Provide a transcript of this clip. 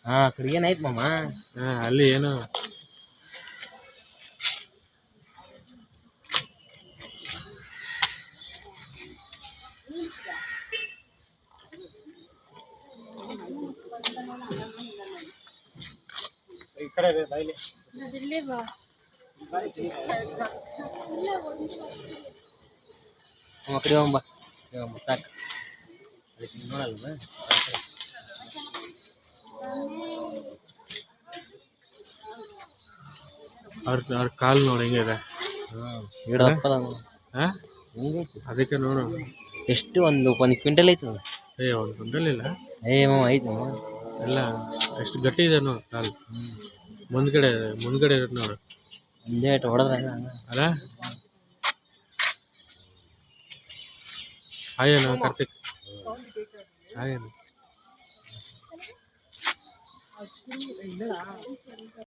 ಹಾ ಆ ಕಡೆ ಏನಾಯ್ತು ಮಾಮ? ಅಲ್ಲಿ ಏನು ಈ ಕಡೆ ಬೈಲಿ ಆ ಕಡೆ ಹೋಗಂಬ ಸಾಕು ಅದಕ್ಕೆ ನೋಡಲ್ವ ಅವ್ರ ಕಾಲು ನೋಡಿ ಹೆಂಗಿದೆ. ಇಡಪ್ಪದ ಅದಕ್ಕೆ ನೋಡು ಎಷ್ಟು ಒಂದು ಕ್ವಿಂಟಲ್ ಐತೆ ಅದು. ಒಂದು ಕ್ವಿಂಟಲ್ ಇಲ್ಲ ಮಾಮ ಐತೆ ಮಾಮ ಎಲ್ಲ ಎಷ್ಟು ಗಟ್ಟಿ ಇದೆ ನೋಡು ಕಾಲು. ಮುಂದ್ಗಡೆ ಇರುತ್ತೆ ನೋಡು ಒಂದೇ ಹೊಡೆದ ಅಲ್ಲ. ಹಾಯೇನು ಕಾರ್ತಿಕ್ ಹಾಯೇನು